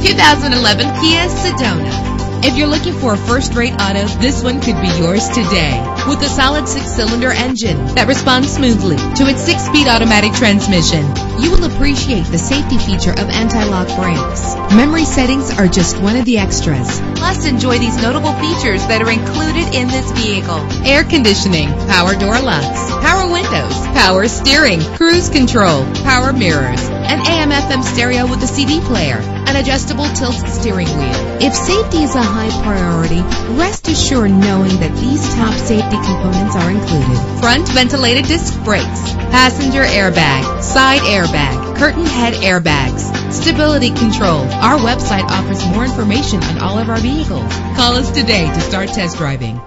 2011 Kia Sedona. If you're looking for a first-rate auto, this one could be yours today. With a solid 6-cylinder engine that responds smoothly to its 6-speed automatic transmission, you will appreciate the safety feature of anti-lock brakes. Memory settings are just one of the extras. Plus, enjoy these notable features that are included in this vehicle: air conditioning, power door locks, power windows, power steering, cruise control, power mirrors, an AM/FM stereo with a CD player, an adjustable tilt steering wheel. If safety is a high priority, rest assured knowing that these top safety components are included: front ventilated disc brakes, passenger airbag, side airbag, curtain head airbags, stability control. Our website offers more information on all of our vehicles. Call us today to start test driving.